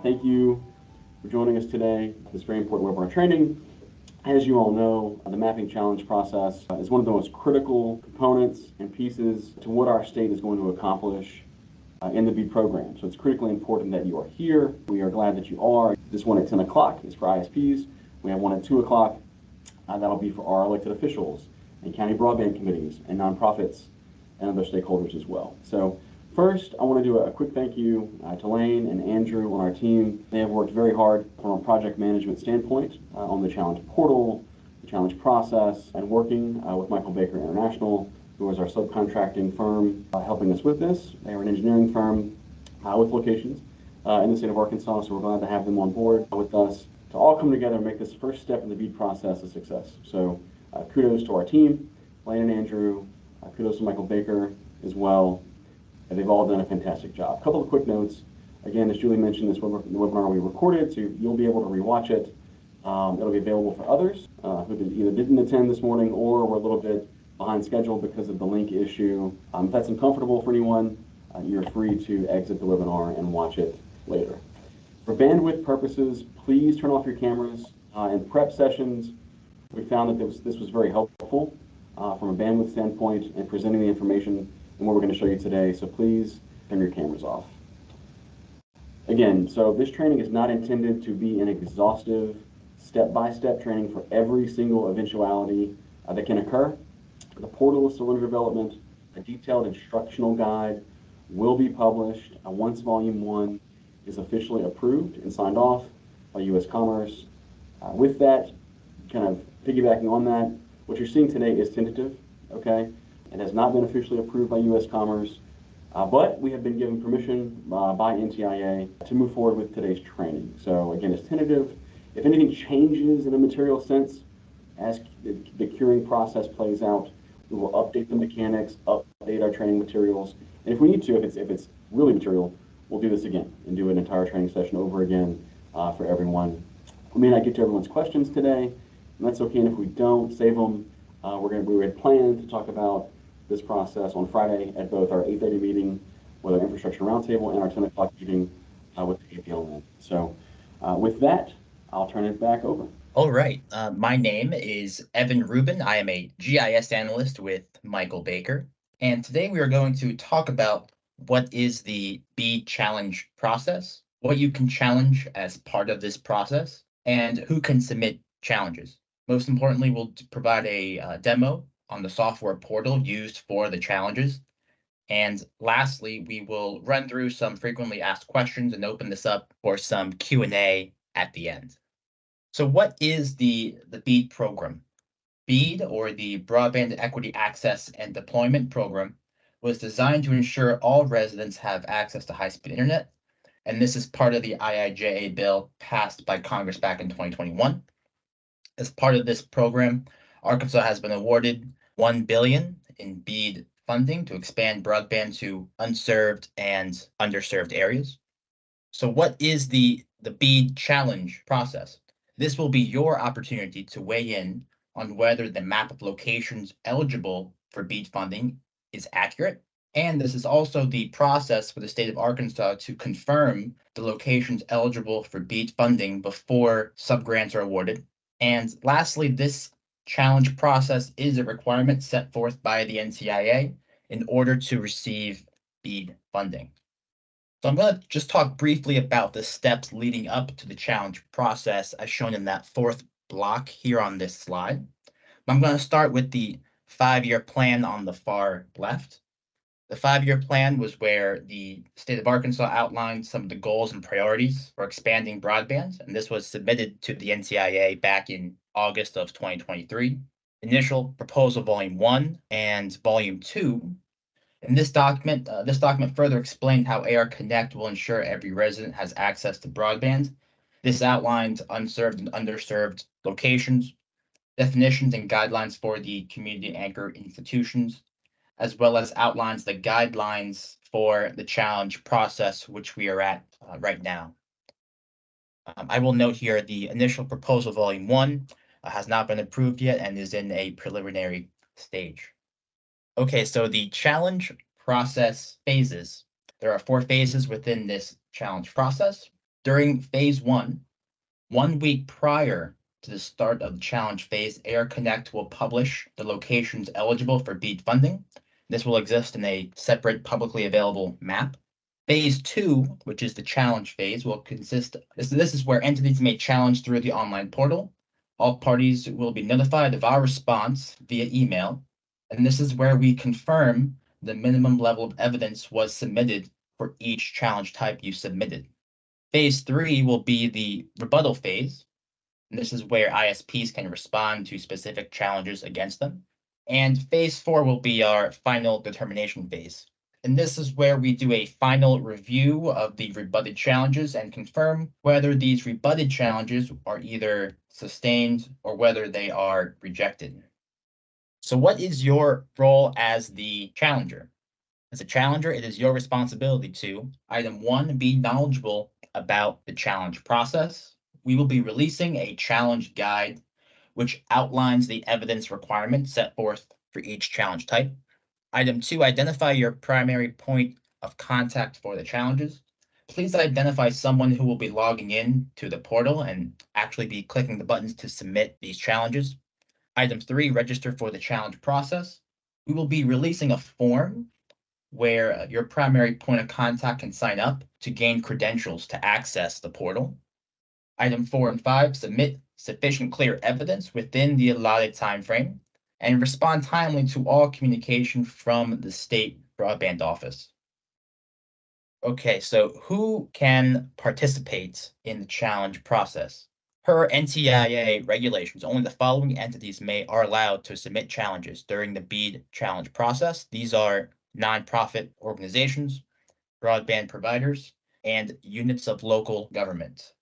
Thank you for joining us today for this very important webinar training. As you all know, the mapping challenge process is one of the most critical components and pieces to what our state is going to accomplish in the BEAD program. So it's critically important that you are here. We are glad that you are. This one at 10 o'clock is for ISPs. We have one at 2 o'clock. That'll be for our elected officials and county broadband committees and nonprofits and other stakeholders as well. So first, I want to do a quick thank you to Lane and Andrew on our team. They have worked very hard from a project management standpoint on the challenge portal, the challenge process, and working with Michael Baker International, who is our subcontracting firm helping us with this. They are an engineering firm with locations in the state of Arkansas, so we're glad to have them on board with us to all come together and make this first step in the BEAD process a success. So kudos to our team, Lane and Andrew, kudos to Michael Baker as well. And they've all done a fantastic job. A couple of quick notes. Again, as Julie mentioned, this webinar we recorded, so you'll be able to rewatch it. It'll be available for others who either didn't attend this morning or were a little bit behind schedule because of the link issue. If that's uncomfortable for anyone, you're free to exit the webinar and watch it later. For bandwidth purposes, please turn off your cameras. In prep sessions, we found that this was very helpful from a bandwidth standpoint in presenting the information and what we're going to show you today, so please turn your cameras off. Again, so this training is not intended to be an exhaustive, step-by-step training for every single eventuality that can occur. The portal is still under development. A detailed instructional guide will be published once Volume 1 is officially approved and signed off by U.S. Commerce. With that, kind of piggybacking on that, what you're seeing today is tentative, okay? It has not been officially approved by U.S. Commerce, but we have been given permission by NTIA to move forward with today's training. So again, it's tentative. If anything changes in a material sense as the curing process plays out, we will update the mechanics, update our training materials, and if we need to, if it's really material, we'll do this again and do an entire training session over again for everyone. We may not get to everyone's questions today, and that's okay. And if we don't, save them. We had planned to talk about this process on Friday at both our 8:30 meeting with our infrastructure roundtable and our 10 o'clock meeting with the APLN. So with that, I'll turn it back over. All right. My name is Evan Rubin. I am a GIS analyst with Michael Baker. And today we are going to talk about what is the BEAD challenge process, what you can challenge as part of this process, and who can submit challenges. Most importantly, we'll provide a demo on the software portal used for the challenges. And lastly, we will run through some frequently asked questions and open this up for some Q&A at the end. So what is the BEAD program? BEAD, or the Broadband Equity Access and Deployment Program, was designed to ensure all residents have access to high-speed internet. And this is part of the IIJA bill passed by Congress back in 2021. As part of this program, Arkansas has been awarded $1 billion in BEAD funding to expand broadband to unserved and underserved areas. So what is the BEAD challenge process? This will be your opportunity to weigh in on whether the map of locations eligible for BEAD funding is accurate. And this is also the process for the state of Arkansas to confirm the locations eligible for BEAD funding before subgrants are awarded. And lastly, this challenge process is a requirement set forth by the NTIA in order to receive BEAD funding. So I'm going to just talk briefly about the steps leading up to the challenge process as shown in that fourth block here on this slide. I'm going to start with the 5-year plan on the far left. The 5-year plan was where the state of Arkansas outlined some of the goals and priorities for expanding broadband, and this was submitted to the NTIA back in August of 2023. Initial proposal volume 1 and volume 2. In this document further explained how AR Connect will ensure every resident has access to broadband. This outlines unserved and underserved locations, definitions and guidelines for the community anchor institutions, as well as outlines the guidelines for the challenge process, which we are at right now. I will note here the initial proposal volume 1 has not been approved yet and is in a preliminary stage. Okay, so the challenge process phases. There are 4 phases within this challenge process. During phase 1 week prior to the start of the challenge phase, AR Connect will publish the locations eligible for BEAD funding. This will exist in a separate publicly available map. Phase 2, which is the challenge phase, will consist, this is where entities may challenge through the online portal. All parties will be notified of our response via email, and this is where we confirm the minimum level of evidence was submitted for each challenge type you submitted. Phase 3 will be the rebuttal phase, and this is where ISPs can respond to specific challenges against them. And phase 4 will be our final determination phase. And this is where we do a final review of the rebutted challenges and confirm whether these rebutted challenges are either sustained or whether they are rejected. So what is your role as the challenger? As a challenger, it is your responsibility to, item 1, be knowledgeable about the challenge process. We will be releasing a challenge guide which outlines the evidence requirements set forth for each challenge type. Item 2, identify your primary point of contact for the challenges. Please identify someone who will be logging in to the portal and actually be clicking the buttons to submit these challenges. Item 3, register for the challenge process. We will be releasing a form where your primary point of contact can sign up to gain credentials to access the portal. Item 4 and 5, submit sufficient clear evidence within the allotted time frame and respond timely to all communication from the state broadband office. Okay, so who can participate in the challenge process? Per NTIA regulations, only the following entities are allowed to submit challenges during the BEAD challenge process. These are nonprofit organizations, broadband providers, and units of local government.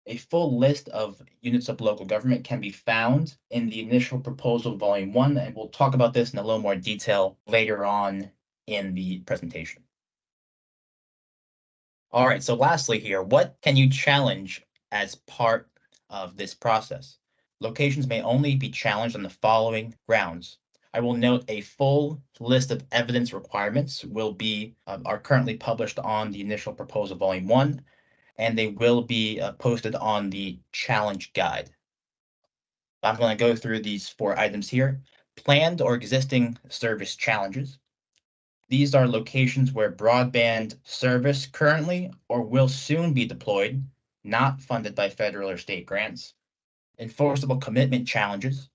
A full list of units of local government can be found in the initial proposal volume 1, and we'll talk about this in a little more detail later on in the presentation. All right, so lastly here, what can you challenge as part of this process? Locations may only be challenged on the following grounds. I will note a full list of evidence requirements are currently published on the initial proposal volume 1, and they will be posted on the challenge guide. I'm going to go through these 4 items here. Planned or existing service challenges. These are locations where broadband service currently or will soon be deployed, not funded by federal or state grants. Enforceable commitment challenges.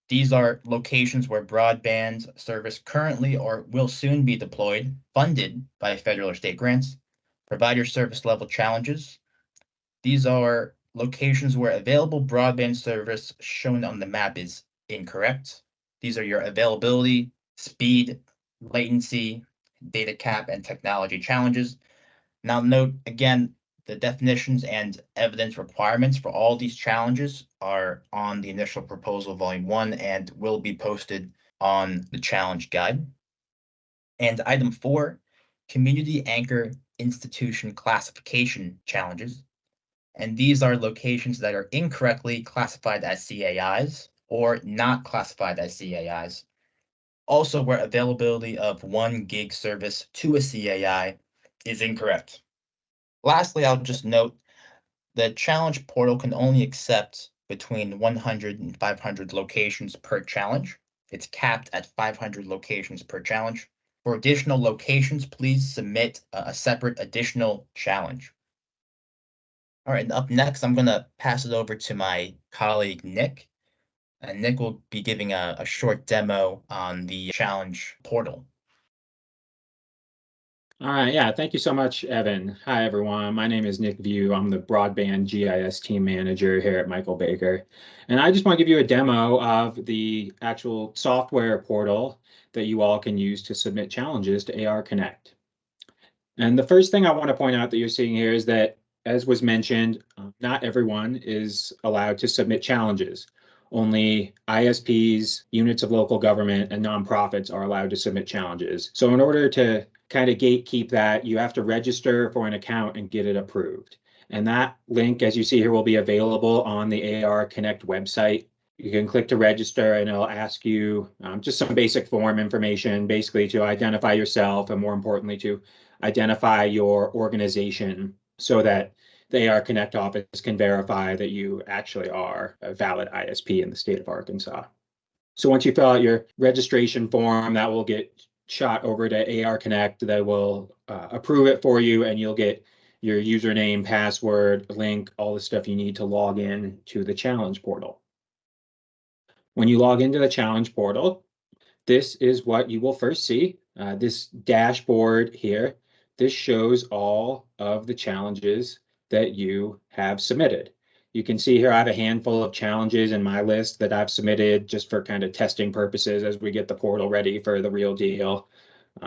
These are locations where broadband service currently or will soon be deployed, funded by federal or state grants. Provider service level challenges. These are locations where available broadband service shown on the map is incorrect. These are your availability, speed, latency, data cap, and technology challenges. Now note again, the definitions and evidence requirements for all these challenges are on the initial proposal volume 1 and will be posted on the challenge guide. And item 4, community anchor institution classification challenges. And these are locations that are incorrectly classified as CAIs or not classified as CAIs. Also, where availability of 1 gig service to a CAI is incorrect. Lastly, I'll just note the challenge portal can only accept between 100 and 500 locations per challenge. It's capped at 500 locations per challenge. For additional locations, please submit a separate additional challenge. All right, up next, I'm going to pass it over to my colleague, Nick. And Nick will be giving a short demo on the challenge portal. All right, yeah, thank you so much, Evan. Hi, everyone. My name is Nick View. I'm the Broadband GIS Team Manager here at Michael Baker. And I just want to give you a demo of the actual software portal that you all can use to submit challenges to AR Connect. And the first thing I want to point out that you're seeing here is that, as was mentioned, not everyone is allowed to submit challenges. Only ISPs, units of local government, and nonprofits are allowed to submit challenges. So in order to kind of gatekeep that, you have to register for an account and get it approved. And that link, as you see here, will be available on the AR Connect website. You can click to register and it'll ask you just some basic form information, basically to identify yourself and, more importantly, to identify your organization so that the AR Connect office can verify that you actually are a valid ISP in the state of Arkansas. So once you fill out your registration form, that will get shot over to AR Connect. They will approve it for you, and you'll get your username, password, link, all the stuff you need to log in to the challenge portal. When you log into the challenge portal, this is what you will first see. This dashboard here, this shows all of the challenges that you have submitted. You can see here I have a handful of challenges in my list that I've submitted just for kind of testing purposes as we get the portal ready for the real deal.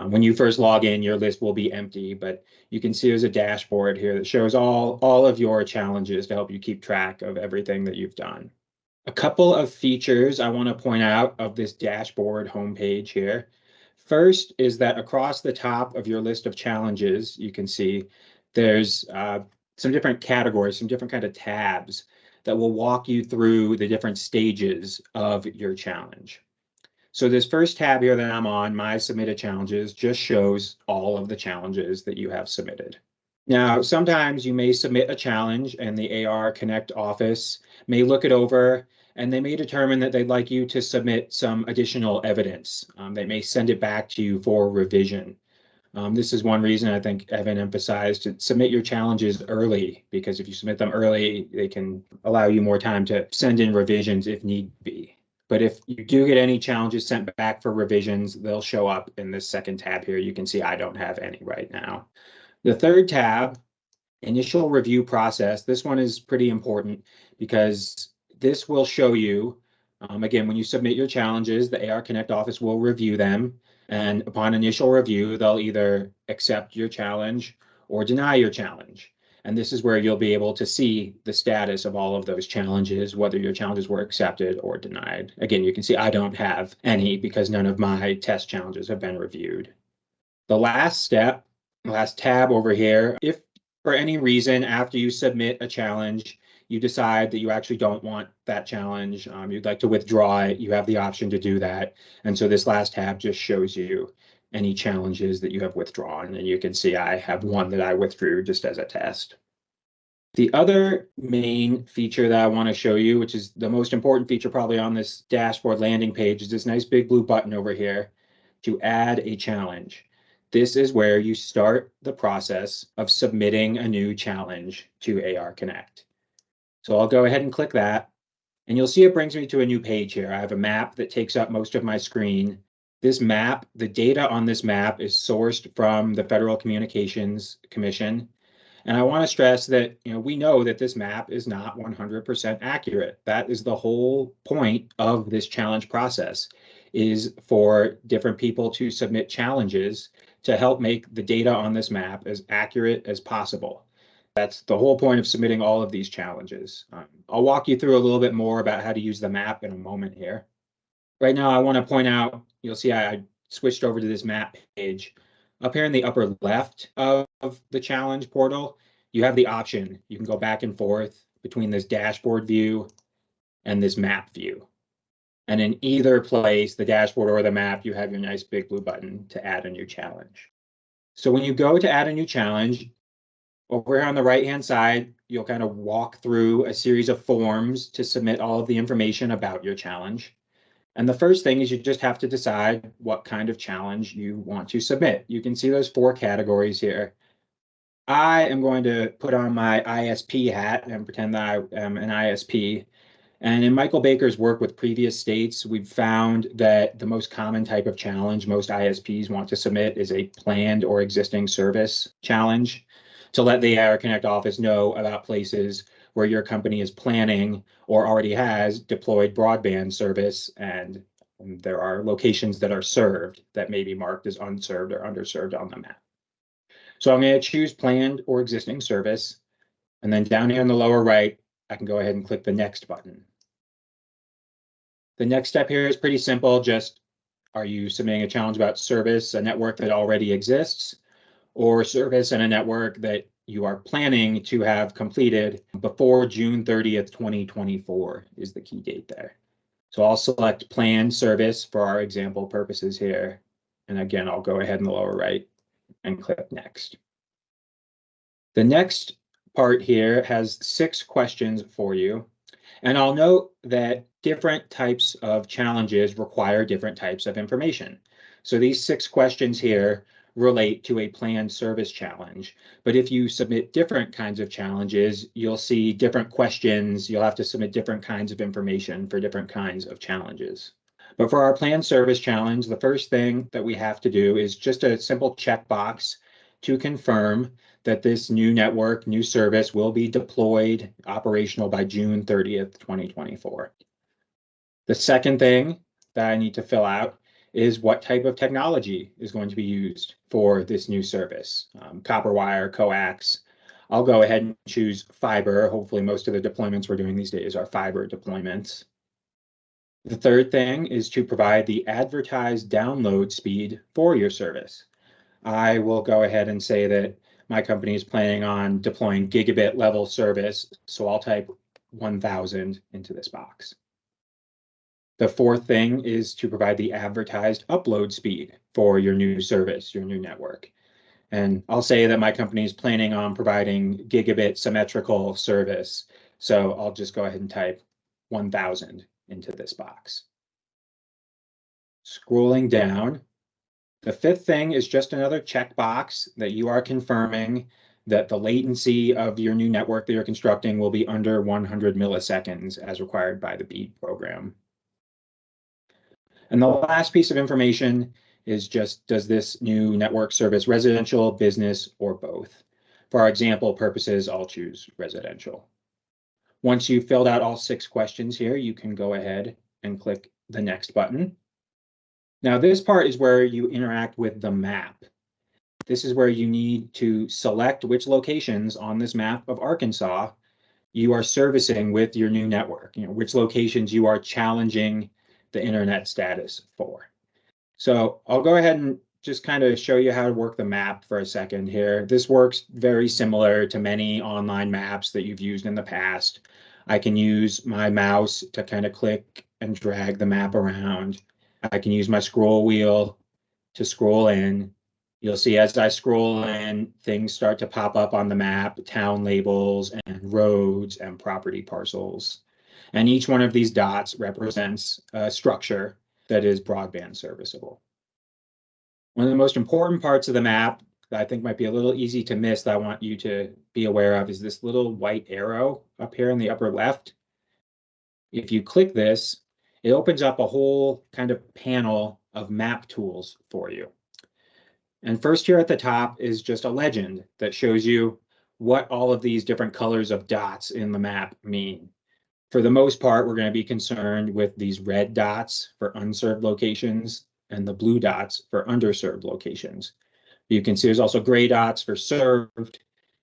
When you first log in, your list will be empty, but you can see there's a dashboard here that shows all of your challenges to help you keep track of everything that you've done. A couple of features I want to point out of this dashboard homepage here. First is that across the top of your list of challenges, you can see there's some different categories, some different kind of tabs that will walk you through the different stages of your challenge. So this first tab here that I'm on, My Submitted Challenges, just shows all of the challenges that you have submitted. Now, sometimes you may submit a challenge and the AR Connect office may look it over and they may determine that they'd like you to submit some additional evidence. They may send it back to you for revision. This is one reason I think Evan emphasized to submit your challenges early, because if you submit them early, they can allow you more time to send in revisions if need be. But if you do get any challenges sent back for revisions, they'll show up in this second tab here. You can see I don't have any right now. The third tab, Initial Review Process, this one is pretty important because this will show you, again, when you submit your challenges, the AR Connect office will review them. And upon initial review, they'll either accept your challenge or deny your challenge. And this is where you'll be able to see the status of all of those challenges, whether your challenges were accepted or denied. Again, you can see I don't have any because none of my test challenges have been reviewed. The last step, last tab over here, if for any reason after you submit a challenge, you decide that you actually don't want that challenge, you'd like to withdraw it, you have the option to do that. And so this last tab just shows you any challenges that you have withdrawn. And you can see I have one that I withdrew just as a test. The other main feature that I want to show you, which is the most important feature probably on this dashboard landing page, is this nice big blue button over here to add a challenge. This is where you start the process of submitting a new challenge to AR Connect. So I'll go ahead and click that, and you'll see it brings me to a new page here. I have a map that takes up most of my screen. This map, the data on this map is sourced from the Federal Communications Commission. And I want to stress that, we know that this map is not 100% accurate. That is the whole point of this challenge process, is for different people to submit challenges to help make the data on this map as accurate as possible. That's the whole point of submitting all of these challenges. I'll walk you through a little bit more about how to use the map in a moment here. Right now, I want to point out, you'll see I switched over to this map page. Up here in the upper left of the challenge portal, you have the option. You can go back and forth between this dashboard view and this map view. And in either place, the dashboard or the map, you have your nice big blue button to add a new challenge. So when you go to add a new challenge, over here on the right-hand side, you'll kind of walk through a series of forms to submit all of the information about your challenge. And the first thing is you just have to decide what kind of challenge you want to submit. You can see those 4 categories here. I am going to put on my ISP hat and pretend that I am an ISP. And in Michael Baker's work with previous states, we've found that the most common type of challenge most ISPs want to submit is a planned or existing service challenge to let the AR Connect office know about places where your company is planning or already has deployed broadband service, and there are locations that are served that may be marked as unserved or underserved on the map. So I'm going to choose planned or existing service, and then down here in the lower right, I can go ahead and click the next button. The next step here is pretty simple. Just, are you submitting a challenge about service, a network that already exists, or service and a network that you are planning to have completed before June 30th, 2024 is the key date there. So I'll select planned service for our example purposes here. And again, I'll go ahead in the lower right and click next. The next part here has 6 questions for you. And I'll note that different types of challenges require different types of information. So these 6 questions here relate to a planned service challenge. But if you submit different kinds of challenges, you'll see different questions. You'll have to submit different kinds of information for different kinds of challenges. But for our planned service challenge, the first thing that we have to do is just a simple checkbox to confirm that this new network, new service will be deployed operational by June 30th, 2024. The second thing that I need to fill out is what type of technology is going to be used for this new service. Copper wire, coax. I'll go ahead and choose fiber. Hopefully most of the deployments we're doing these days are fiber deployments. The third thing is to provide the advertised download speed for your service. I will go ahead and say that my company is planning on deploying gigabit level service, so I'll type 1000 into this box. The fourth thing is to provide the advertised upload speed for your new service, your new network. And I'll say that my company is planning on providing gigabit symmetrical service, so I'll just go ahead and type 1000 into this box. Scrolling down, the fifth thing is just another checkbox that you are confirming that the latency of your new network that you're constructing will be under 100 milliseconds as required by the BEAD program. And the last piece of information is just, does this new network service residential, business, or both? For our example purposes, I'll choose residential. Once you've filled out all 6 questions here, you can go ahead and click the next button. Now, this part is where you interact with the map. This is where you need to select which locations on this map of Arkansas you are servicing with your new network, which locations you are challenging the internet status for. So I'll go ahead and just kind of show you how to work the map for a second here. This works very similar to many online maps that you've used in the past. I can use my mouse to kind of click and drag the map around. I can use my scroll wheel to scroll in. You'll see as I scroll in, things start to pop up on the map, town labels and roads and property parcels. And each one of these dots represents a structure that is broadband serviceable. One of the most important parts of the map that I think might be a little easy to miss that I want you to be aware of is this little white arrow up here in the upper left. If you click this, it opens up a whole kind of panel of map tools for you. And first here at the top is just a legend that shows you what all of these different colors of dots in the map mean. For the most part, we're going to be concerned with these red dots for unserved locations and the blue dots for underserved locations. You can see there's also gray dots for served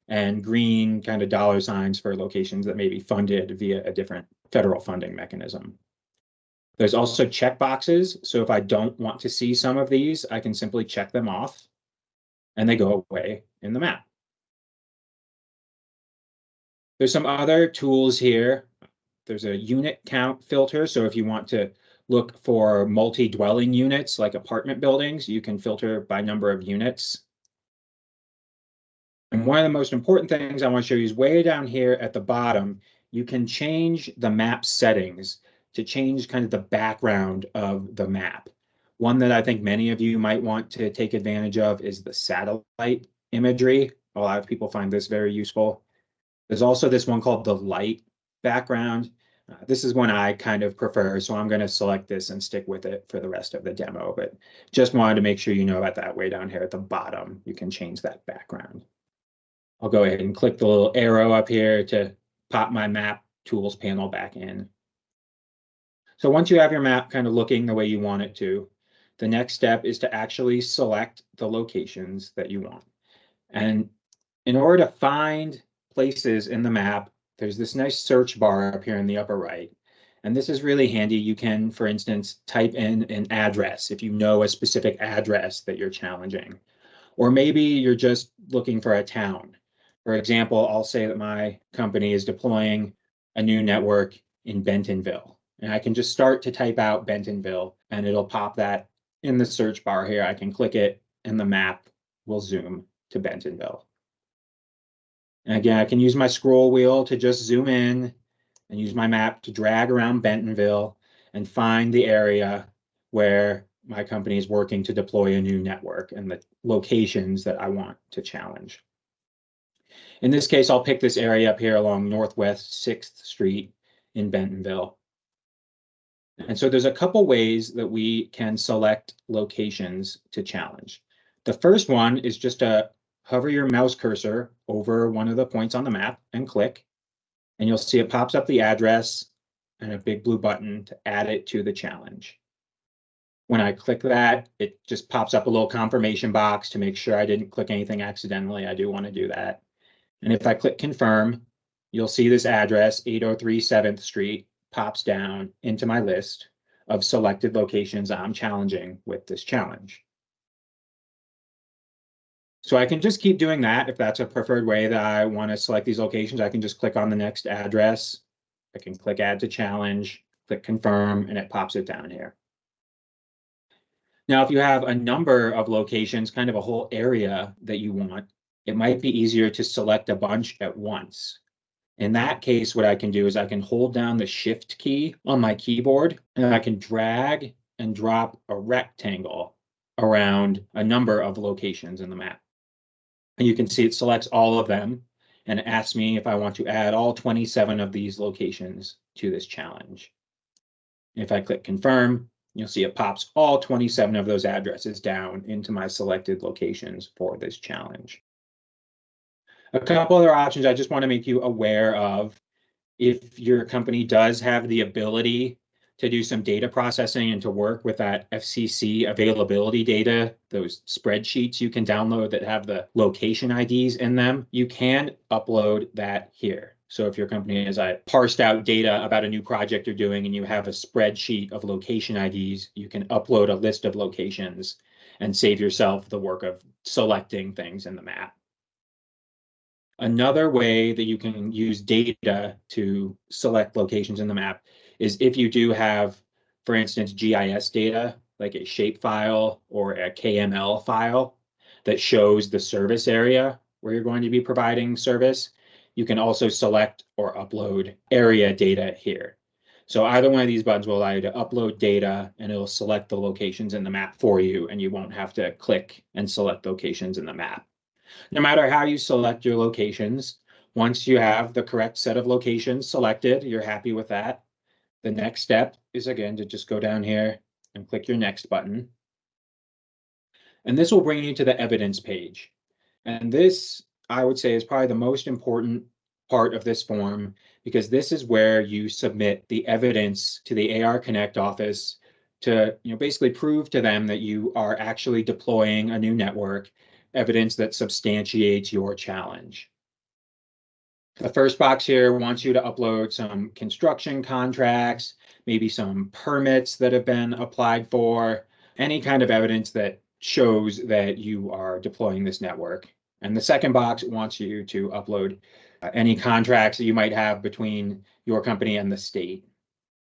and green kind of dollar signs for locations that may be funded via a different federal funding mechanism. There's also checkboxes. So if I don't want to see some of these, I can simply check them off and they go away in the map. There's some other tools here. There's a unit count filter. So if you want to look for multi-dwelling units like apartment buildings, you can filter by number of units. And one of the most important things I want to show you is way down here at the bottom, you can change the map settings to change kind of the background of the map. One that I think many of you might want to take advantage of is the satellite imagery. A lot of people find this very useful. There's also this one called the light background. This is one I kind of prefer, so I'm going to select this and stick with it for the rest of the demo, but just wanted to make sure you know about that way down here at the bottom. You can change that background. I'll go ahead and click the little arrow up here to pop my map tools panel back in. So once you have your map kind of looking the way you want it to, the next step is to actually select the locations that you want. And in order to find places in the map, there's this nice search bar up here in the upper right. And this is really handy. You can, for instance, type in an address if you know a specific address that you're challenging. Or maybe you're just looking for a town. For example, I'll say that my company is deploying a new network in Bentonville. And I can just start to type out Bentonville, and it'll pop that in the search bar here. I can click it, and the map will zoom to Bentonville. And again, I can use my scroll wheel to just zoom in and use my map to drag around Bentonville and find the area where my company is working to deploy a new network and the locations that I want to challenge. In this case, I'll pick this area up here along Northwest 6th Street in Bentonville. And so there's a couple ways that we can select locations to challenge. The first one is just to hover your mouse cursor over one of the points on the map and click, and you'll see it pops up the address and a big blue button to add it to the challenge. When I click that, it just pops up a little confirmation box to make sure I didn't click anything accidentally. I do want to do that. And if I click confirm, you'll see this address, 803 7th Street, pops down into my list of selected locations I'm challenging with this challenge. So I can just keep doing that. If that's a preferred way that I want to select these locations, I can just click on the next address. I can click add to challenge, click confirm, and it pops it down here. Now, if you have a number of locations, kind of a whole area that you want, it might be easier to select a bunch at once. In that case, what I can do is I can hold down the shift key on my keyboard and I can drag and drop a rectangle around a number of locations in the map. And you can see it selects all of them and asks me if I want to add all 27 of these locations to this challenge. If I click confirm, you'll see it pops all 27 of those addresses down into my selected locations for this challenge. A couple other options I just want to make you aware of. If your company does have the ability to do some data processing and to work with that FCC availability data, those spreadsheets you can download that have the location IDs in them, you can upload that here. So if your company has parsed out data about a new project you're doing and you have a spreadsheet of location IDs, you can upload a list of locations and save yourself the work of selecting things in the map. Another way that you can use data to select locations in the map is if you do have, for instance, GIS data, like a shapefile or a KML file that shows the service area where you're going to be providing service, you can also select or upload area data here. So either one of these buttons will allow you to upload data and it'll select the locations in the map for you, and you won't have to click and select locations in the map. No matter how you select your locations, once you have the correct set of locations selected, you're happy with that. The next step is, again, to just go down here and click your next button. And this will bring you to the evidence page. And this, I would say, is probably the most important part of this form, because this is where you submit the evidence to the AR Connect office to, basically prove to them that you are actually deploying a new network, evidence that substantiates your challenge. The first box here wants you to upload some construction contracts, maybe some permits that have been applied for, any kind of evidence that shows that you are deploying this network. And the second box wants you to upload any contracts that you might have between your company and the state.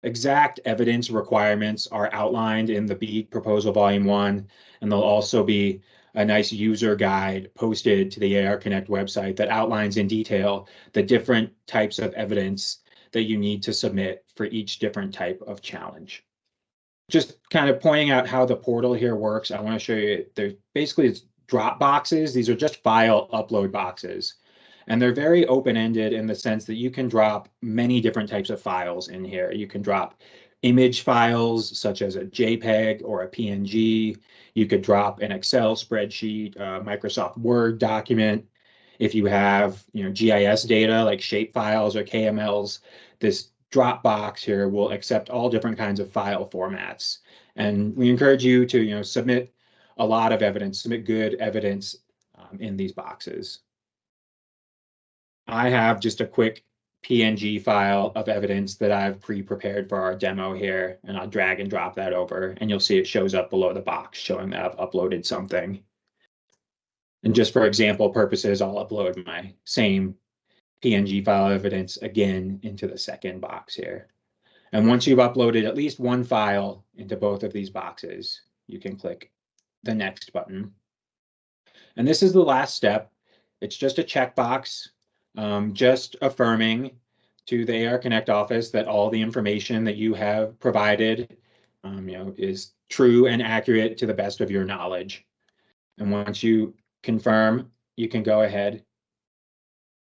Exact evidence requirements are outlined in the BEAD proposal volume 1, and there'll also be a nice user guide posted to the AR Connect website that outlines in detail the different types of evidence that you need to submit for each different type of challenge. Just kind of pointing out how the portal here works, I want to show you, there's basically it's drop boxes. These are just file upload boxes. And they're very open-ended in the sense that you can drop many different types of files in here. You can drop image files such as a JPEG or a PNG. You could drop an Excel spreadsheet, a Microsoft Word document. If you have GIS data like shape files or KMLs, this drop box here will accept all different kinds of file formats. And we encourage you to submit a lot of evidence, submit good evidence in these boxes. I have just a quick PNG file of evidence that I've pre-prepared for our demo here, and I'll drag and drop that over, and you'll see it shows up below the box showing that I've uploaded something. And just for example purposes, I'll upload my same PNG file evidence again into the second box here. And once you've uploaded at least one file into both of these boxes, you can click the next button. And this is the last step. It's just a checkbox just affirming to the AR Connect office that all the information that you have provided, is true and accurate to the best of your knowledge. And once you confirm, you can go ahead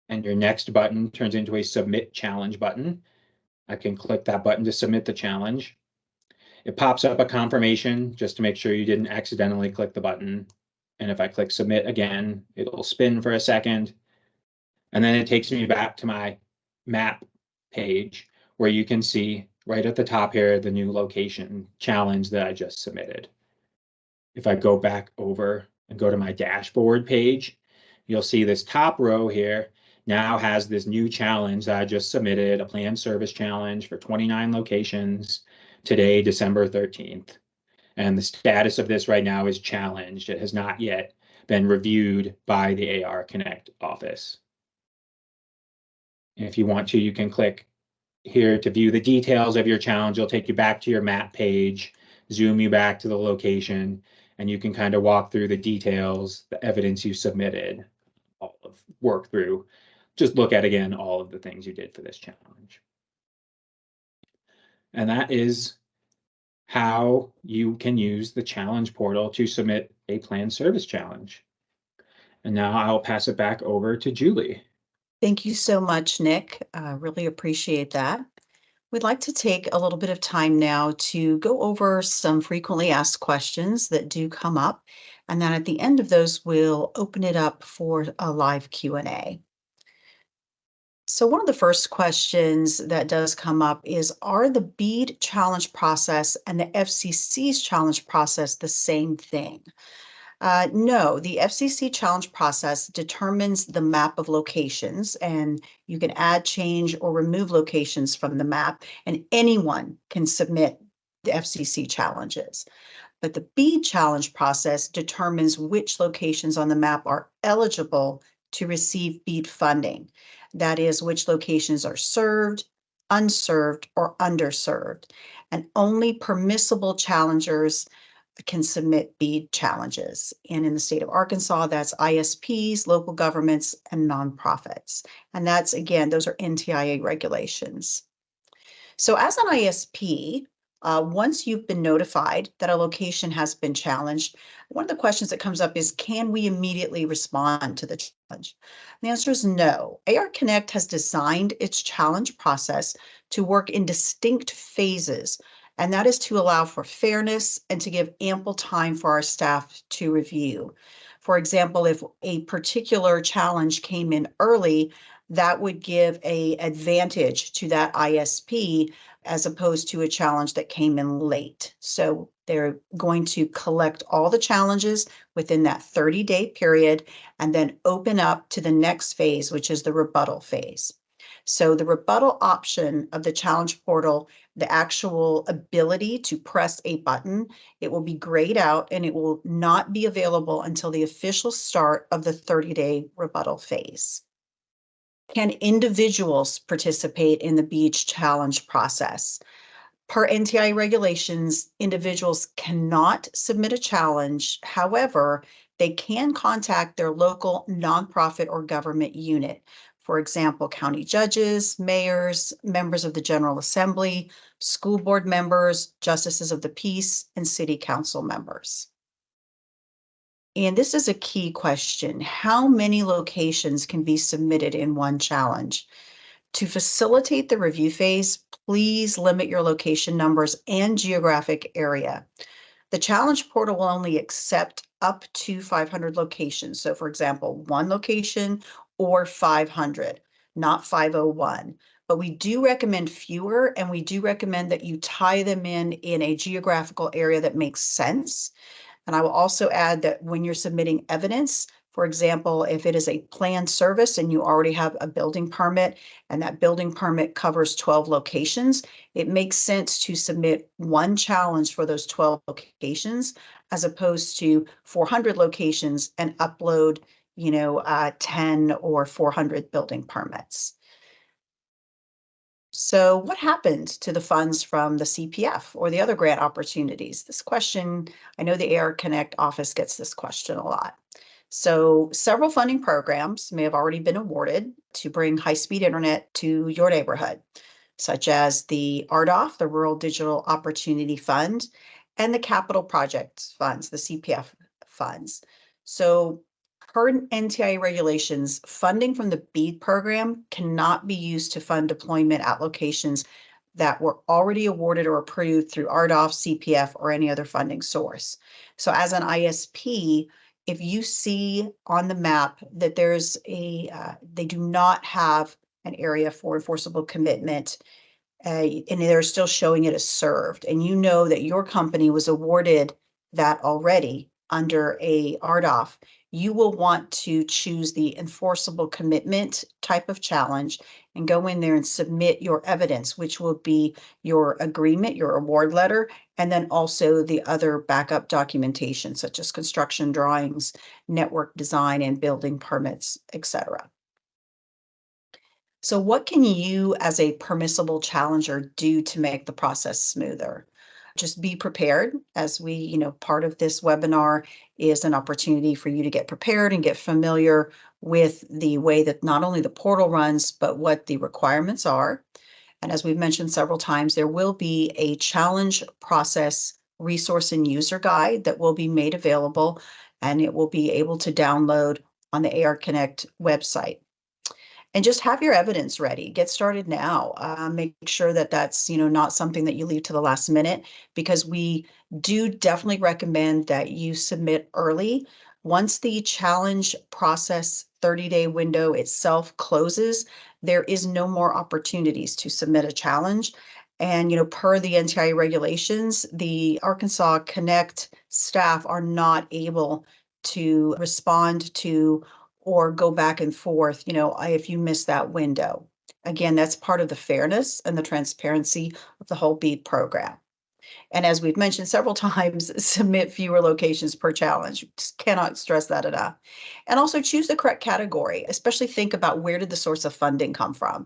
and your next button turns into a submit challenge button. I can click that button to submit the challenge. It pops up a confirmation just to make sure you didn't accidentally click the button. And if I click submit again, it'll spin for a second. And then it takes me back to my map page where you can see right at the top here, the new location challenge that I just submitted. If I go back over and go to my dashboard page, you'll see this top row here now has this new challenge that I just submitted, a planned service challenge for 29 locations today, December 13th. And the status of this right now is challenged. It has not yet been reviewed by the AR Connect office. If you want to, you can click here to view the details of your challenge. It'll take you back to your map page, zoom you back to the location, and you can kind of walk through the details, the evidence you submitted, all of work through. Just look at, again, all of the things you did for this challenge. And that is how you can use the challenge portal to submit a planned service challenge. And now I'll pass it back over to Julie. Thank you so much, Nick. Really appreciate that. We'd like to take a little bit of time now to go over some frequently asked questions that do come up. And then at the end of those, we'll open it up for a live Q&A. So one of the first questions that does come up is, are the BEAD challenge process and the FCC's challenge process the same thing? No, the FCC challenge process determines the map of locations, and you can add, change, or remove locations from the map, and anyone can submit the FCC challenges. But the BEAD challenge process determines which locations on the map are eligible to receive BEAD funding. That is, which locations are served, unserved, or underserved. And only permissible challengers can submit BEAD challenges. And in the state of Arkansas, that's ISPs, local governments, and nonprofits. And that's, again, those are NTIA regulations. So as an ISP, once you've been notified that a location has been challenged, one of the questions that comes up is, can we immediately respond to the challenge? And the answer is no. AR Connect has designed its challenge process to work in distinct phases, and that is to allow for fairness and to give ample time for our staff to review. For example, if a particular challenge came in early, that would give an advantage to that ISP as opposed to a challenge that came in late. So they're going to collect all the challenges within that 30-day period and then open up to the next phase, which is the rebuttal phase. So the rebuttal option of the challenge portal, the actual ability to press a button, it will be grayed out and it will not be available until the official start of the 30-day rebuttal phase. Can individuals participate in the BEAD challenge process? Per NTIA regulations, individuals cannot submit a challenge. However, they can contact their local nonprofit or government unit. For example, county judges, mayors, members of the General Assembly, school board members, justices of the peace, and city council members. And this is a key question. How many locations can be submitted in one challenge? To facilitate the review phase, please limit your location numbers and geographic area. The challenge portal will only accept up to 500 locations. So for example, one location or 500, not 501. But we do recommend fewer, and we do recommend that you tie them in a geographical area that makes sense. And I will also add that when you're submitting evidence, for example, if it is a planned service and you already have a building permit and that building permit covers 12 locations, it makes sense to submit one challenge for those 12 locations as opposed to 400 locations and upload, 10 or 400 building permits. So what happened to the funds from the CPF or the other grant opportunities? This question, I know the AR Connect office gets this question a lot. So several funding programs may have already been awarded to bring high-speed internet to your neighborhood, such as the RDOF, the Rural Digital Opportunity Fund, and the Capital Projects Funds, the CPF funds. So per NTIA regulations, funding from the BEAD program cannot be used to fund deployment at locations that were already awarded or approved through RDOF, CPF, or any other funding source. So as an ISP, if you see on the map that there's they do not have an area for enforceable commitment, and they're still showing it as served, and you know that your company was awarded that already under a RDOF, you will want to choose the enforceable commitment type of challenge and go in there and submit your evidence, which will be your agreement, your award letter, and then also the other backup documentation, such as construction drawings, network design, and building permits, etc. So what can you as a permissible challenger do to make the process smoother? Just be prepared. As part of this webinar is an opportunity for you to get prepared and get familiar with the way that not only the portal runs, but what the requirements are. And as we've mentioned several times, there will be a challenge process resource and user guide that will be made available, and it will be able to download on the AR Connect website. And just have your evidence ready. Get started now. Make sure that that's not something that you leave to the last minute, because we do definitely recommend that you submit early. Once the challenge process 30-day window itself closes, there is no more opportunities to submit a challenge. And per the NTIA regulations, the Arkansas Connect staff are not able to respond to or go back and forth, if you miss that window. Again, that's part of the fairness and the transparency of the whole BEAD program. And as we've mentioned several times, submit fewer locations per challenge. Just cannot stress that enough. And also choose the correct category, especially think about where did the source of funding come from.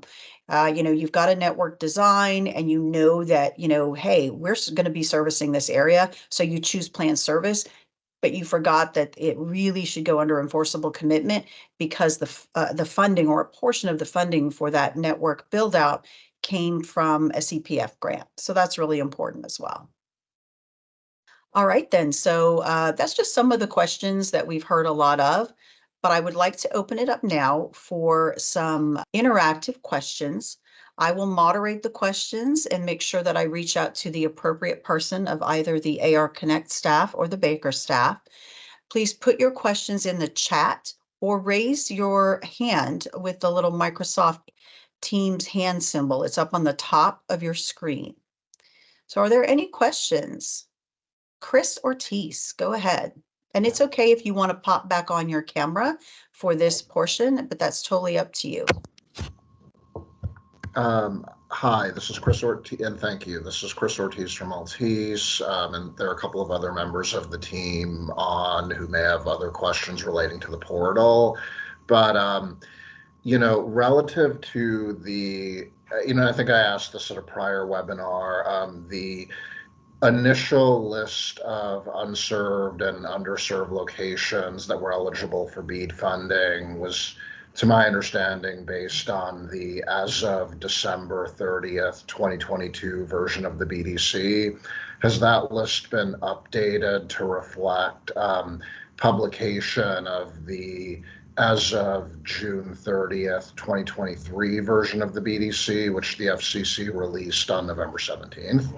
You've got a network design and you know that, hey, we're going to be servicing this area. So you choose planned service, but you forgot that it really should go under enforceable commitment because the funding or a portion of the funding for that network build out came from a CPF grant. So that's really important as well. All right, then. So that's just some of the questions that we've heard a lot of, but I would like to open it up now for some interactive questions. I will moderate the questions and make sure that I reach out to the appropriate person of either the AR Connect staff or the Baker staff. Please put your questions in the chat or raise your hand with the little Microsoft Teams hand symbol. It's up on the top of your screen. So are there any questions? Chris Ortiz, go ahead. And it's okay if you want to pop back on your camera for this portion, but that's totally up to you. Hi, this is Chris Ortiz, and thank you. This is Chris Ortiz from Maltese, and there are a couple of other members of the team on who may have other questions relating to the portal. But, relative to the, I think I asked this at a prior webinar, the initial list of unserved and underserved locations that were eligible for BEAD funding was, to my understanding, based on the as of December 30th, 2022 version of the BDC. Has that list been updated to reflect publication of the as of June 30th, 2023 version of the BDC, which the FCC released on November 17th?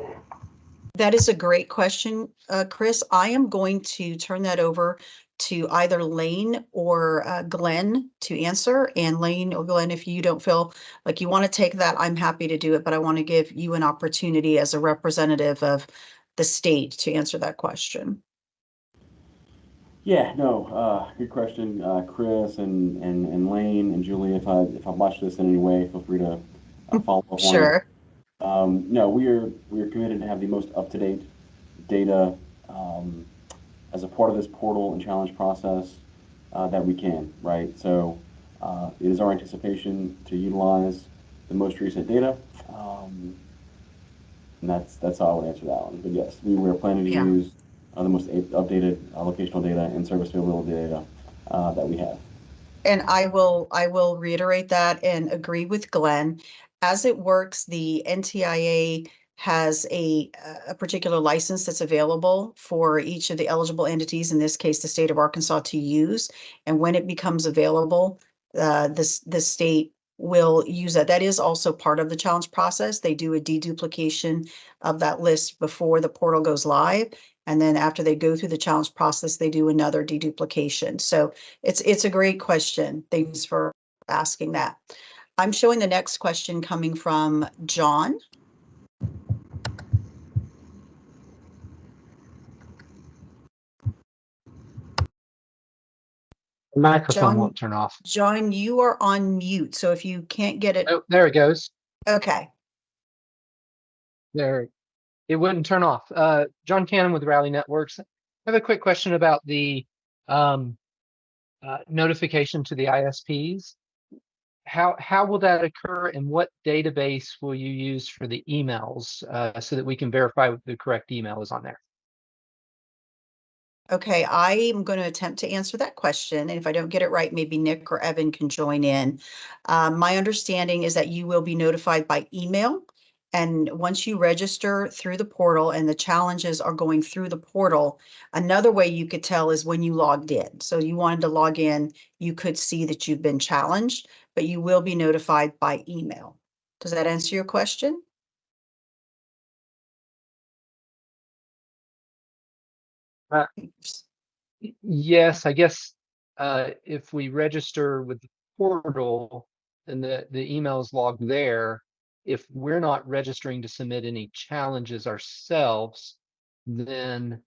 That is a great question, Chris. I am going to turn that over to either Lane or Glenn to answer. And Lane or Glenn, if you don't feel like you want to take that, I'm happy to do it, but I want to give you an opportunity as a representative of the state to answer that question. Yeah, no, good question, Chris and Lane and Julie. If I watched this in any way, feel free to follow up on it. Sure. No, we are committed to have the most up-to-date data as a part of this portal and challenge process that we can, right? So it is our anticipation to utilize the most recent data, and that's how I would answer that one. But yes, we were planning to use the most updated locational data and service availability data that we have. And I will reiterate that and agree with Glenn. As it works, the NTIA has a particular license that's available for each of the eligible entities, in this case, the state of Arkansas, to use. And when it becomes available, the state will use that. That is also part of the challenge process. They do a deduplication of that list before the portal goes live. And then after they go through the challenge process, they do another deduplication. So it's a great question. Thanks for asking that. I'm showing the next question coming from John. The microphone John- won't turn off. John, you are on mute. So if you can't get it, Oh, there it goes. okay. There, it wouldn't turn off. John Cannon with Rally Networks. I have a quick question about the notification to the ISPs. How will that occur, and what database will you use for the emails so that we can verify the correct email is on there? Okay, I'm going to attempt to answer that question. And if I don't get it right, maybe Nick or Evan can join in. My understanding is that you will be notified by email. And once you register through the portal and the challenges are going through the portal, another way you could tell is when you logged in. So you wanted to log in, you could see that you've been challenged, but you will be notified by email. Does that answer your question? Yes, I guess if we register with the portal and the email is logged there, if we're not registering to submit any challenges ourselves, then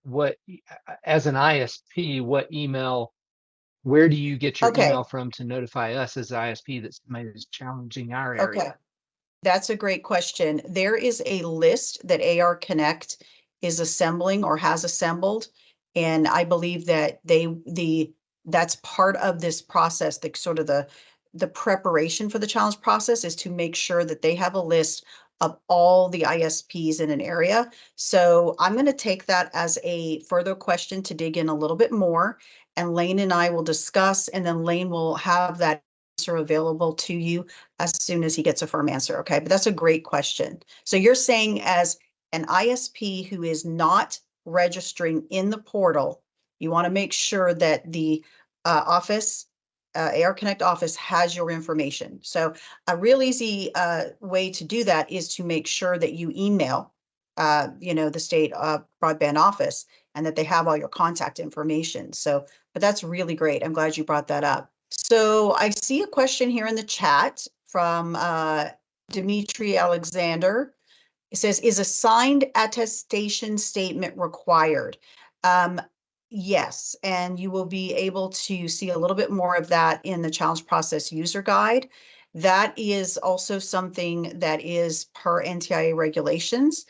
what, as an ISP, what email, where do you get your Okay. email from to notify us as ISP that somebody is challenging our area? Okay. That's a great question. There is a list that AR Connect is assembling or has assembled. And I believe that that's part of this process, the sort of the preparation for the challenge process is to make sure that they have a list of all the ISPs in an area. So I'm going to take that as a further question to dig in a little bit more. And Lane and I will discuss, and then Lane will have that answer available to you as soon as he gets a firm answer. Okay, but that's a great question. So you're saying as an ISP who is not registering in the portal, you want to make sure that the office, AR Connect office has your information. So a real easy way to do that is to make sure that you email, the state broadband office, and that they have all your contact information. So, but that's really great. I'm glad you brought that up. So I see a question here in the chat from Dimitri Alexander. It says, is a signed attestation statement required? Yes, and you will be able to see a little bit more of that in the challenge process user guide. That is also something that is per NTIA regulations.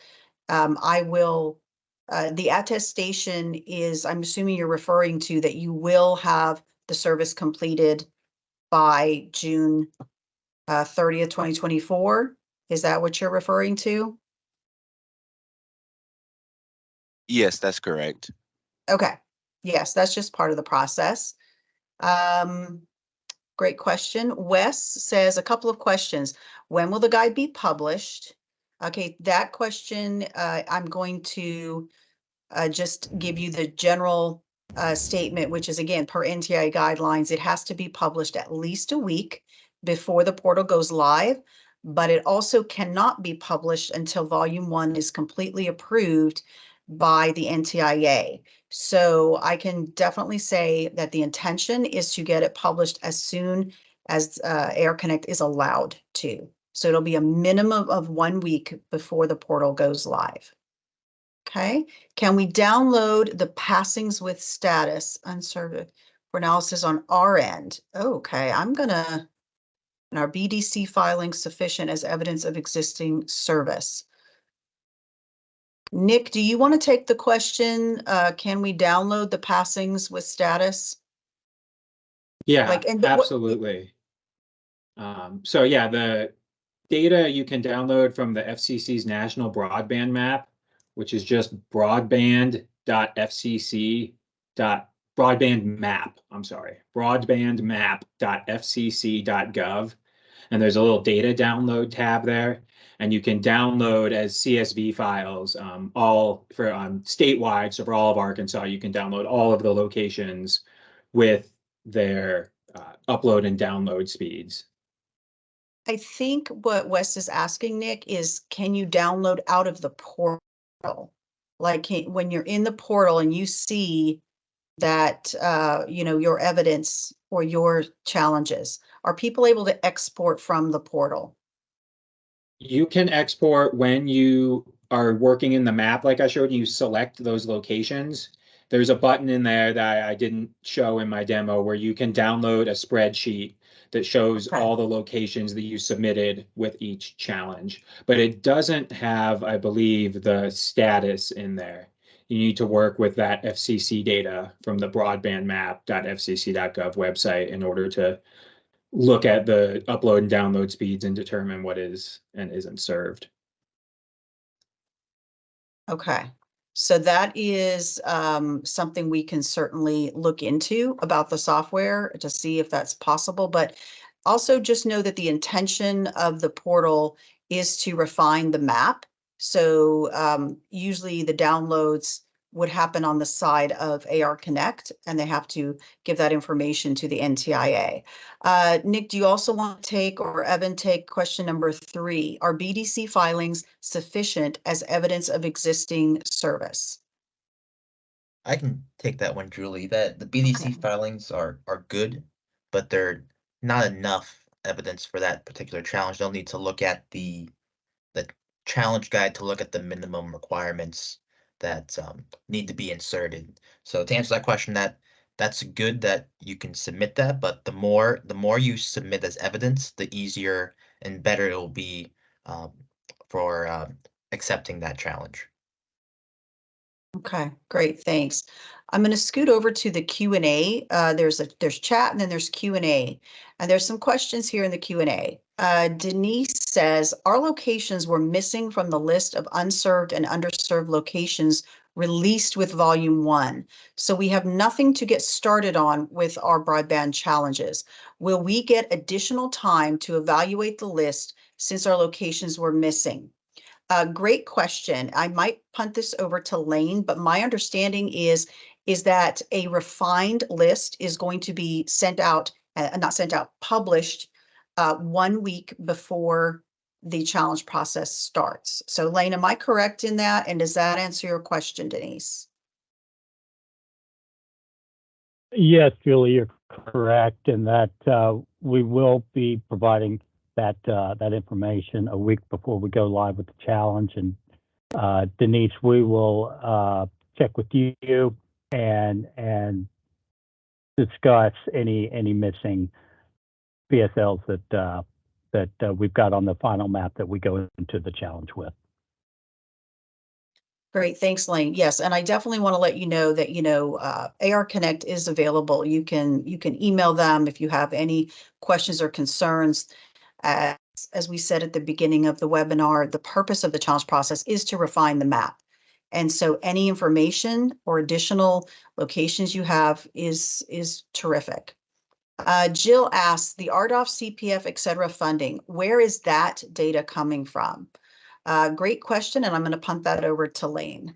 The attestation is, I'm assuming you're referring to that you will have the service completed by June 30th, 2024. Is that what you're referring to? Yes, that's correct. Okay. Yes, that's just part of the process. Great question. Wes says a couple of questions. When will the guide be published? Okay, that question, I'm going to just give you the general statement, which is, again, per NTIA guidelines, it has to be published at least a week before the portal goes live, but it also cannot be published until volume 1 is completely approved by the NTIA. So I can definitely say that the intention is to get it published as soon as AR Connect is allowed to. So it'll be a minimum of 1 week before the portal goes live. Okay, can we download the passings with status unserved for analysis on our end? Okay, I'm gonna, and our BDC filing sufficient as evidence of existing service. Nick, do you want to take the question? Can we download the passings with status? Yeah, absolutely. So yeah, the data you can download from the FCC's National Broadband Map, which is just broadband.fcc.gov. broadband map, I'm sorry, broadbandmap.fcc.gov. And there's a little data download tab there. And you can download as CSV files, all for statewide. So for all of Arkansas, you can download all of the locations with their upload and download speeds. I think what Wes is asking, Nick, is can you download out of the portal? Like when you're in the portal and you see that, you know, your evidence or your challenges, are people able to export from the portal? You can export when you are working in the map. Like I showed you, select those locations. There's a button in there that I didn't show in my demo where you can download a spreadsheet that shows all the locations that you submitted with each challenge. But it doesn't have, I believe, the status in there. You need to work with that FCC data from the broadbandmap.fcc.gov website in order to look at the upload and download speeds and determine what is and isn't served. Okay, so that is something we can certainly look into about the software to see if that's possible. But also just know that the intention of the portal is to refine the map. So usually the downloads would happen on the side of AR Connect, and they have to give that information to the NTIA. Nick, do you also want to take, or Evan, take question number 3? Are BDC filings sufficient as evidence of existing service? I can take that one, Julie. That the BDC Okay. filings are good, but they're not enough evidence for that particular challenge. They'll need to look at the challenge guide to look at the minimum requirements that need to be inserted. So to answer that question, that's good that you can submit that, but the more you submit as evidence, the easier and better it will be for accepting that challenge. Okay, great, thanks. I'm going to scoot over to the Q&A. There's chat and then there's Q&A. And there's some questions here in the Q&A. Denise says, our locations were missing from the list of unserved and underserved locations released with volume 1. So we have nothing to get started on with our broadband challenges. Will we get additional time to evaluate the list since our locations were missing? Great question. I might punt this over to Lane, but my understanding is that a refined list is going to be sent out, not sent out, published 1 week before the challenge process starts. So Lane, am I correct in that? And does that answer your question, Denise? Yes, Julie, you're correct in that we will be providing that information a week before we go live with the challenge. And Denise, we will check with you and discuss any missing PSLs that we've got on the final map that we go into the challenge with. Great, thanks, Lane. Yes, and I definitely want to let you know that AR Connect is available. You can email them if you have any questions or concerns. As we said at the beginning of the webinar, the purpose of the challenge process is to refine the map. And so any information or additional locations you have is terrific. Jill asks, the RDOF, CPF, et cetera funding, where is that data coming from? Great question, and I'm going to punt that over to Lane.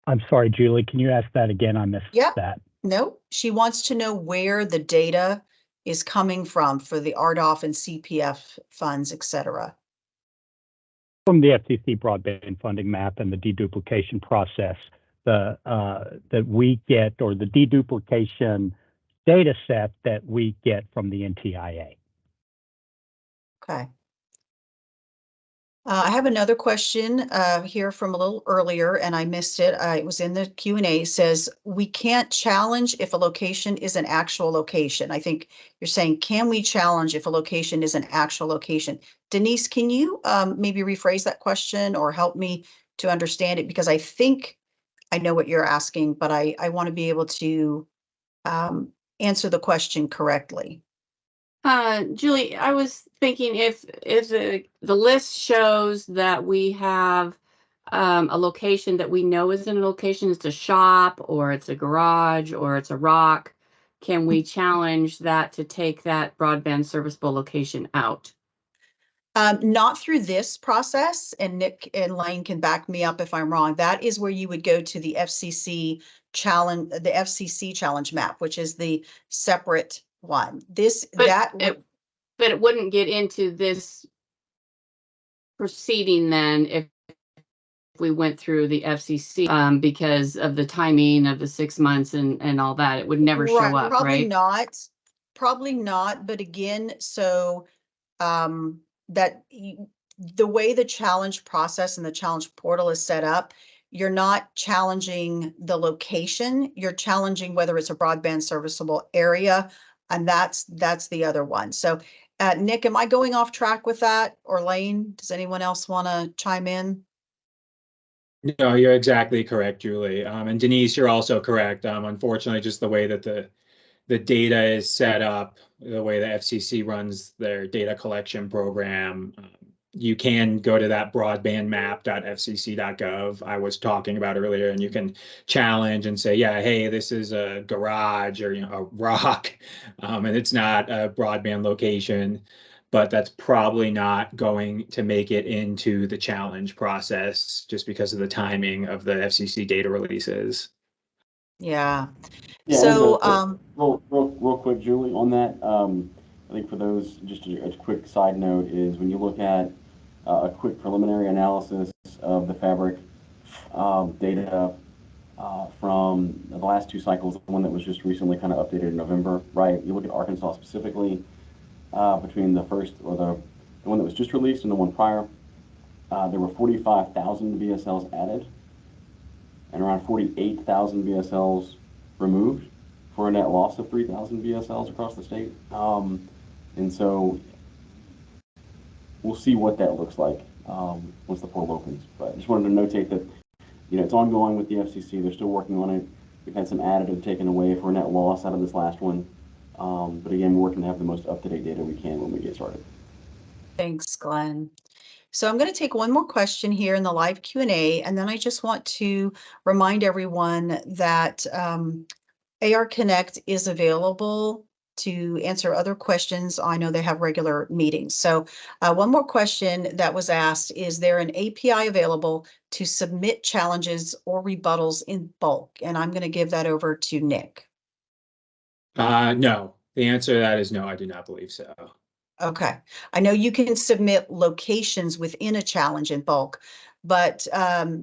I'm sorry, Julie, can you ask that again? I missed that. No, she wants to know where the data is coming from for the RDOF and CPF funds, et cetera. From the FCC broadband funding map and the deduplication process that we get, or the deduplication data set that we get from the NTIA. Okay. I have another question here from a little earlier, and I missed it. It was in the Q&A. It says, we can't challenge if a location is an actual location. I think you're saying, can we challenge if a location is an actual location? Denise, can you maybe rephrase that question or help me to understand it? Because I think I know what you're asking, but I want to be able to answer the question correctly. Julie, I was thinking if the list shows that we have a location that we know is in a location, it's a shop or it's a garage or it's a rock, can we challenge that to take that broadband serviceable location out? Not through this process, and Nick and Lane can back me up if I'm wrong. That is where you would go to the FCC challenge map, which is the separate one. But it wouldn't get into this proceeding then if we went through the FCC because of the timing of the 6 months and all that. It would never show up, probably right? Probably not. But again, so the way the challenge process and the challenge portal is set up, you're not challenging the location, you're challenging whether it's a broadband serviceable area, and that's the other one. So Nick, am I going off track with that? Or Lane, does anyone else want to chime in? No, you're exactly correct, Julie. And Denise, you're also correct. Unfortunately, just the way that the data is set up, the way the FCC runs their data collection program, you can go to that broadbandmap.fcc.gov I was talking about earlier, and you can challenge and say, yeah, hey, this is a garage or a rock, and it's not a broadband location. But that's probably not going to make it into the challenge process just because of the timing of the FCC data releases. Yeah. Yeah, so real quick, Julie, on that, I think for those, just a quick side note is when you look at a quick preliminary analysis of the Fabric data from the last two cycles, the one that was just recently kind of updated in November, right? You look at Arkansas specifically, between the first, or the one that was just released and the one prior, there were 45,000 VSLs added and around 48,000 VSLs removed for a net loss of 3,000 VSLs across the state. And so we'll see what that looks like once the portal opens. But I just wanted to notate that, it's ongoing with the FCC. They're still working on it. We've had some additive taken away for a net loss out of this last one. But again, we're working to have the most up-to-date data we can when we get started. Thanks, Glenn. So I'm going to take one more question here in the live Q&A, and then I just want to remind everyone that AR Connect is available to answer other questions. I know they have regular meetings. So one more question that was asked, is there an API available to submit challenges or rebuttals in bulk? And I'm going to give that over to Nick. No, the answer to that is no, I do not believe so. Okay. I know you can submit locations within a challenge in bulk, but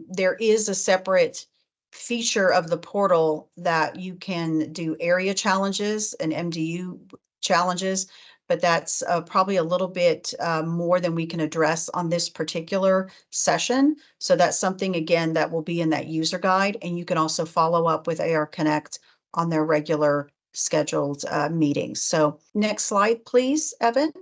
there is a separate feature of the portal that you can do area challenges and MDU challenges, but that's probably a little bit more than we can address on this particular session. So that's something, again, that will be in that user guide, and you can also follow up with AR Connect on their regular scheduled meetings. So next slide, please, Evan.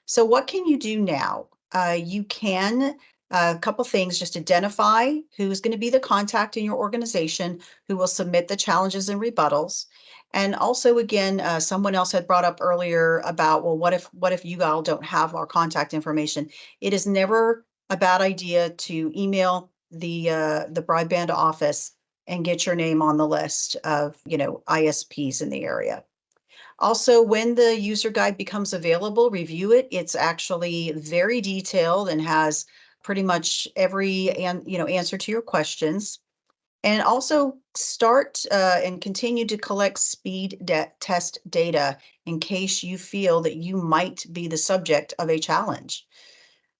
So what can you do now? You can, a couple things, just identify who's going to be the contact in your organization who will submit the challenges and rebuttals. And also, again, someone else had brought up earlier about, well, what if you all don't have our contact information? It is never a bad idea to email the broadband office and get your name on the list of, ISPs in the area. Also, when the user guide becomes available, review it. It's actually very detailed and has pretty much every answer to your questions. And also start and continue to collect speed test data in case you feel that you might be the subject of a challenge.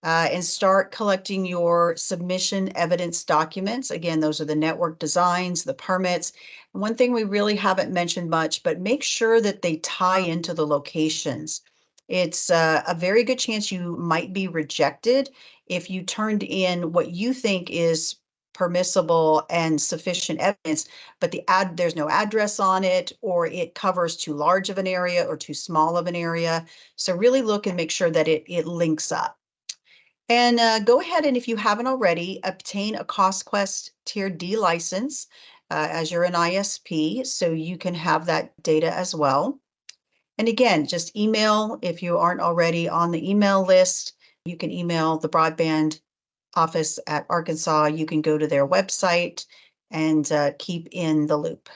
And start collecting your submission evidence documents. Again, those are the network designs, the permits. And one thing we really haven't mentioned much, but make sure that they tie into the locations. It's a very good chance you might be rejected if you turned in what you think is permissible and sufficient evidence, but there's no address on it, or it covers too large of an area or too small of an area. So really look and make sure that it links up. And go ahead, and if you haven't already, obtain a CostQuest Tier D license as you're an ISP, so you can have that data as well. And again, just email, if you aren't already on the email list, you can email the broadband office at Arkansas, you can go to their website and keep in the loop.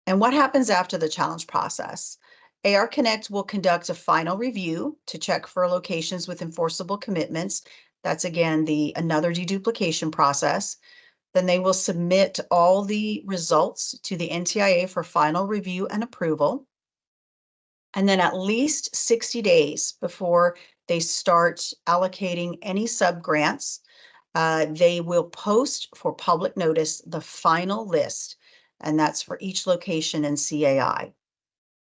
And what happens after the challenge process? AR Connect will conduct a final review to check for locations with enforceable commitments. That's again another deduplication process. Then they will submit all the results to the NTIA for final review and approval. And then at least 60 days before they start allocating any subgrants, they will post for public notice the final list, and that's for each location in CAI.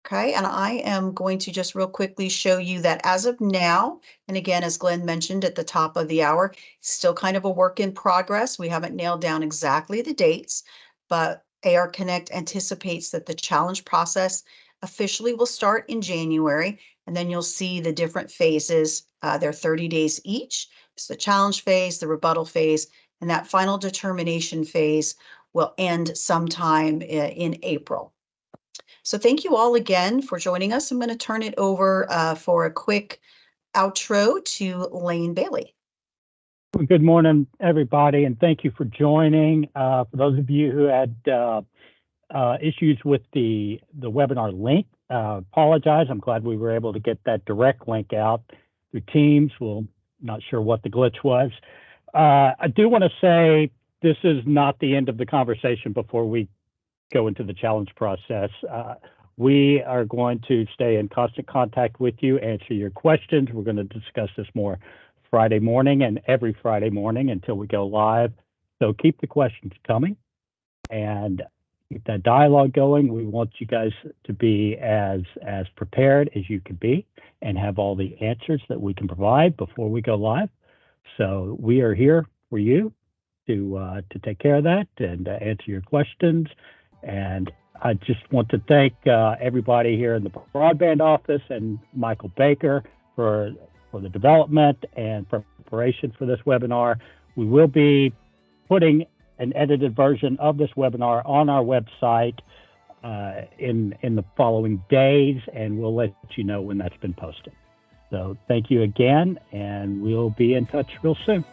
Okay, and I am going to just real quickly show you that as of now, and again, as Glenn mentioned at the top of the hour, still kind of a work in progress. We haven't nailed down exactly the dates, but AR Connect anticipates that the challenge process officially will start in January, and then you'll see the different phases. They're 30 days each. It's the challenge phase, the rebuttal phase, and that final determination phase will end sometime in April. So thank you all again for joining us. I'm going to turn it over for a quick outro to Lane Bailey. Good morning, everybody, and thank you for joining. For those of you who had issues with the webinar link, apologize. I'm glad we were able to get that direct link out through Teams. Well, not sure what the glitch was. I do want to say this is not the end of the conversation before we go into the challenge process. We are going to stay in constant contact with you, answer your questions. We're going to discuss this more Friday morning and every Friday morning until we go live. So keep the questions coming and keep that dialogue going. We want you guys to be as prepared as you can be and have all the answers that we can provide before we go live. So we are here for you to take care of that and answer your questions. And I just want to thank everybody here in the broadband office and Michael Baker for the development and preparation for this webinar. We will be putting an edited version of this webinar on our website in the following days, and we'll let you know when that's been posted. So thank you again, and we'll be in touch real soon.